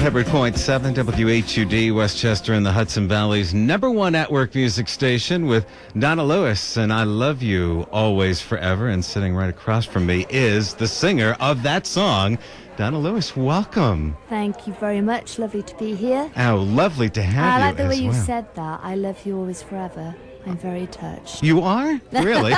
100.7 WHUD, Westchester in the Hudson Valley's #1 network music station with Donna Lewis and I Love You Always Forever. And sitting right across from me is the singer of that song, Donna Lewis. Welcome. Thank you very much. Lovely to be here. Oh, lovely to have you. I like the way you well. said that. I love you always forever. I'm very touched. You are? Really?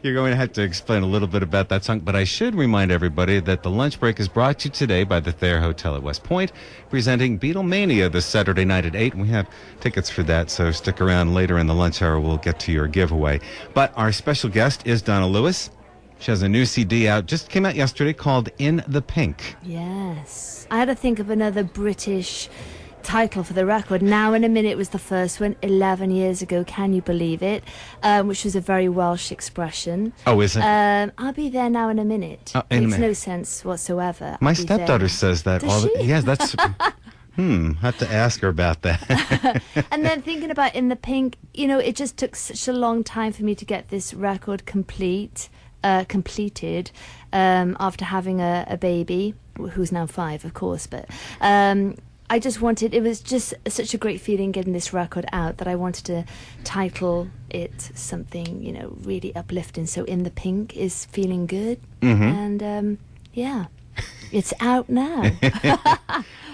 You're going to have to explain a little bit about that song, but I should remind everybody that the lunch break is brought to you today by the Thayer Hotel at West Point, presenting Beatlemania this Saturday night at 8, and we have tickets for that, so stick around later in the lunch hour. We'll get to your giveaway. But our special guest is Donna Lewis. She has a new CD out, just came out yesterday, called In the Pink. Yes. I had to think of another British title for the record. Now in a Minute was the first one, 11 years ago, can you believe it? Which was a very Welsh expression. Oh, is it? I'll be there now in a minute. Oh, Makes no sense whatsoever. My stepdaughter says that. Does she? Yes, that's... have to ask her about that. And then thinking about In the Pink, you know, it just took such a long time for me to get this record completed after having a baby, who's now 5, of course, but... I just wanted, it was just such a great feeling getting this record out that I wanted to title it something, you know, really uplifting. So In the Pink is feeling good. Mm-hmm. And, yeah, it's out now.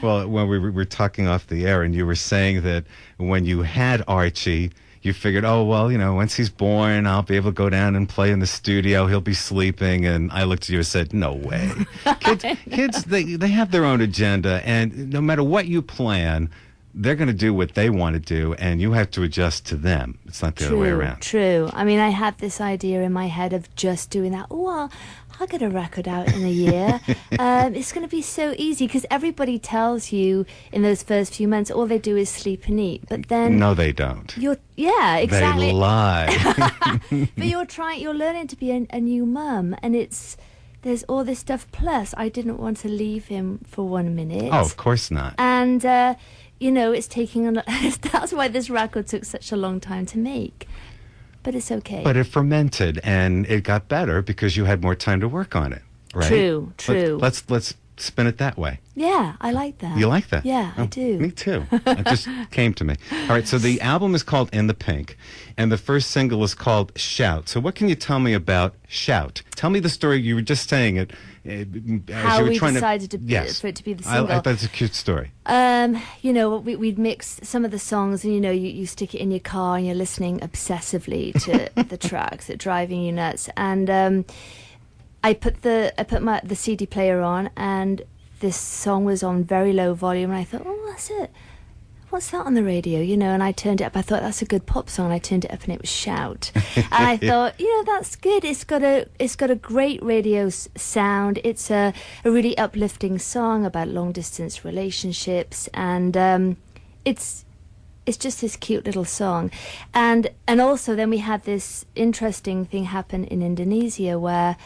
Well, when we were talking off the air and you were saying that when you had Archie, you figured, oh, well, you know, once he's born, I'll be able to go down and play in the studio. He'll be sleeping. And I looked at you and said, no way. Kids, they have their own agenda. And no matter what you plan, they're going to do what they want to do. And you have to adjust to them. It's not the other way around. True. I mean, I had this idea in my head of just doing that. Oh, I'll get a record out in a year. It's going to be so easy because everybody tells you in those first few months all they do is sleep and eat. But then no, they don't. Yeah, exactly. They lie. But you're learning to be a new mum, and there's all this stuff. Plus, I didn't want to leave him for 1 minute. Oh, of course not. And you know, it's taking that's why this record took such a long time to make. But it's okay. But it fermented, and it got better because you had more time to work on it, right? True. Let's spin it that way. Yeah, I like that. You like that? Yeah, I do. Me too. It just came to me. All right, so the album is called In the Pink, and the first single is called Shout. So what can you tell me about Shout? Tell me the story. You were just saying it. How we decided for it to be the single. I thought it's a cute story. You know, we'd mix some of the songs, and you know, you stick it in your car and you're listening obsessively to the tracks that driving you nuts. And I put the CD player on, and this song was on very low volume, and I thought, oh, that's it. What's that on the radio? You know, and I turned it up. I thought that's a good pop song. And I turned it up, and it was Shout. And I thought, you know, that's good. It's got a great radio sound. It's a really uplifting song about long distance relationships, and it's just this cute little song. And also then we had this interesting thing happen in Indonesia where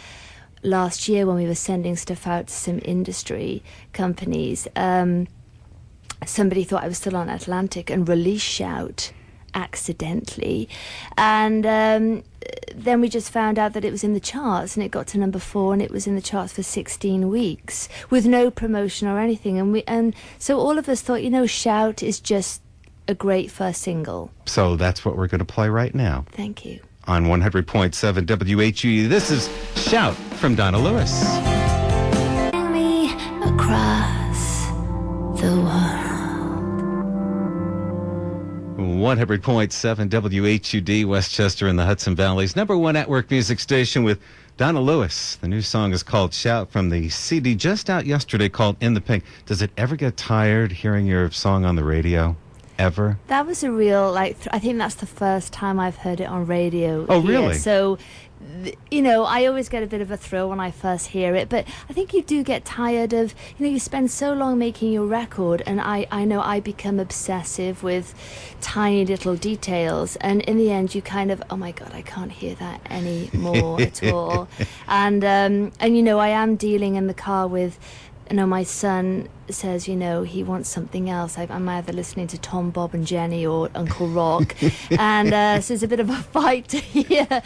last year when we were sending stuff out to some industry companies, somebody thought I was still on Atlantic and released Shout accidentally. And then we just found out that it was in the charts, and it got to number 4, and it was in the charts for 16 weeks with no promotion or anything. And so all of us thought, you know, Shout is just a great first single. So that's what we're going to play right now. Thank you. On 100.7 WHUD, this is Shout from Donna Lewis. Me across the world. 100.7 WHUD, Westchester in the Hudson Valley's #1 network music station with Donna Lewis. The new song is called Shout from the CD just out yesterday called In the Pink. Does it ever get tired hearing your song on the radio? Ever? That was a real, I think that's the first time I've heard it on radio. Oh, here. really? So, you know, I always get a bit of a thrill when I first hear it, but I think you do get tired of, you know, you spend so long making your record, and I know I become obsessive with tiny little details, and in the end you kind of, oh my God, I can't hear that anymore at all. And you know, I am dealing in the car with, you know, my son says, you know, he wants something else. I'm either listening to Tom, Bob and Jenny or Uncle Rock. And so it's a bit of a fight to hear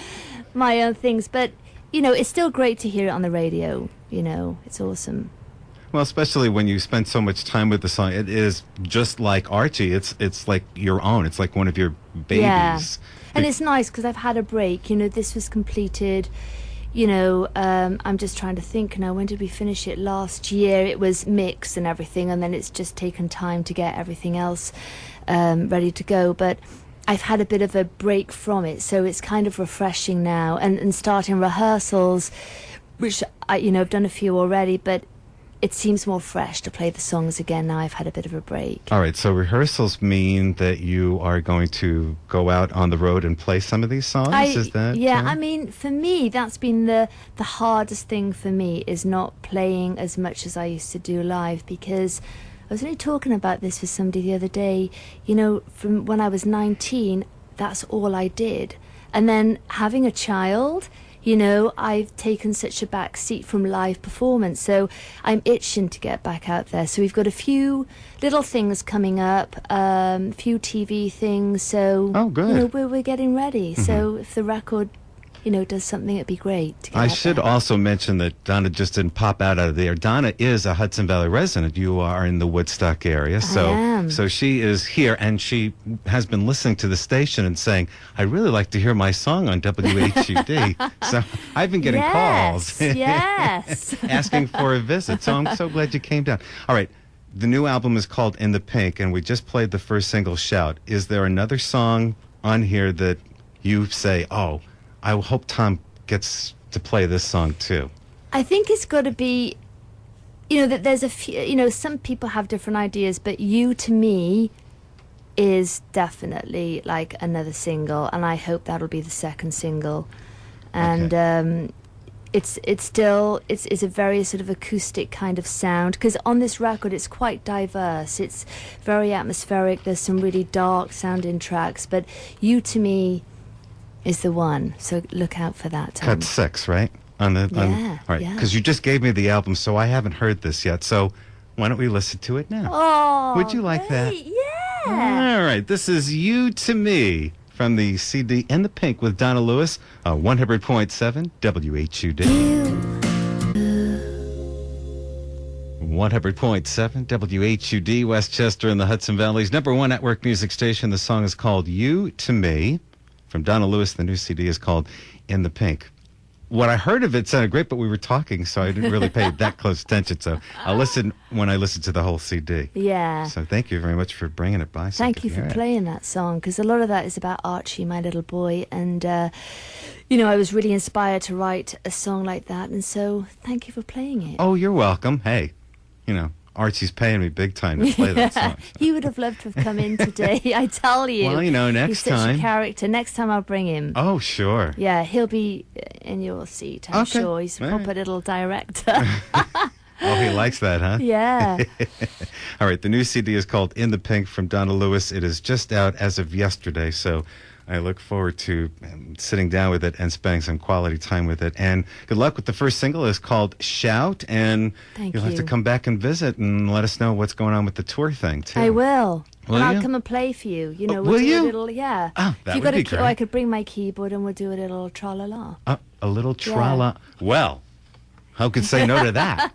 my own things. But, you know, it's still great to hear it on the radio. You know, it's awesome. Well, especially when you spend so much time with the song, it is just like Archie. It's like your own. It's like one of your Yeah. babies. And it's nice because I've had a break. You know, this was completed. You know, I'm just trying to think now. When did we finish it? Last year. It was mixed and everything, and then it's just taken time to get everything else ready to go. But I've had a bit of a break from it, so it's kind of refreshing now. And starting rehearsals, which I've done a few already, but it seems more fresh to play the songs again now I've had a bit of a break. All right, so rehearsals mean that you are going to go out on the road and play some of these songs? Is that Yeah, I mean, for me, that's been the hardest thing for me, is not playing as much as I used to do live, because I was only talking about this with somebody the other day. You know, from when I was 19, that's all I did. And then having a child, you know, I've taken such a back seat from live performance, so I'm itching to get back out there. So we've got a few little things coming up, few TV things. So oh, good. You know, we're getting ready. Mm-hmm. So if the record, you know, does something, it'd be great to get I out should there. also mention that Donna just didn't pop out of there. Donna is a Hudson Valley resident. You are in the Woodstock area. So, I am. So she is here, and she has been listening to the station and saying, I'd really like to hear my song on WHUD. So I've been getting calls. Yes. Asking for a visit. So I'm so glad you came down. All right. The new album is called In the Pink, and we just played the first single, Shout. Is there another song on here that you say, oh, I hope Tom gets to play this song too? I think it's got to be, you know, that there's a few, you know, some people have different ideas, but You to Me is definitely like another single, and I hope that'll be the second single. And Okay. it's still it's a very sort of acoustic kind of sound, because on this record it's quite diverse. It's very atmospheric. There's some really dark sounding tracks, but You to Me is the one, so look out for that, Tom. Cut 6, right? All right, yeah. because you just gave me the album, so I haven't heard this yet. So why don't we listen to it now? Oh, Would you like that? Yeah. All right, this is You to Me from the CD In the Pink with Donna Lewis on 100.7 WHUD. 100.7 WHUD, Westchester in the Hudson Valley's #1 network music station. The song is called You to Me from Donna Lewis. The new CD is called In the Pink. What I heard of it sounded great, but we were talking, so I didn't really pay that close attention. So I'll listen when I listen to the whole CD. Yeah. So thank you very much for bringing it by. Thank you for playing that song, because a lot of that is about Archie, my little boy, and you know, I was really inspired to write a song like that, and so thank you for playing it. Oh, you're welcome. Hey, you know, Archie's paying me big time to play that song. He would have loved to have come in today, I tell you. Well, you know, next He's such time. a character. Next time I'll bring him. Oh, sure. Yeah, he'll be in your seat, I'm Okay. sure. He's a All proper right. little director. Oh, he likes that, huh? Yeah. All right, the new CD is called In the Pink from Donna Lewis. It is just out as of yesterday, so I look forward to sitting down with it and spending some quality time with it. And good luck with the first single. It's called Shout, and Thank you'll have to you. come back and visit and let us know what's going on with the tour thing, too. I will. Will And I'll you? come and play for you. You Oh, know, will we'll do you? a little, yeah. Oh, that If you would got be a great. Or I could bring my keyboard and we'll do a little tra-la-la. A little trala. Well, who could say no to that?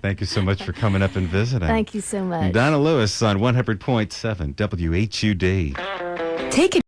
Thank you so much for coming up and visiting. Thank you so much. Donna Lewis on 100.7 WHUD. Take it.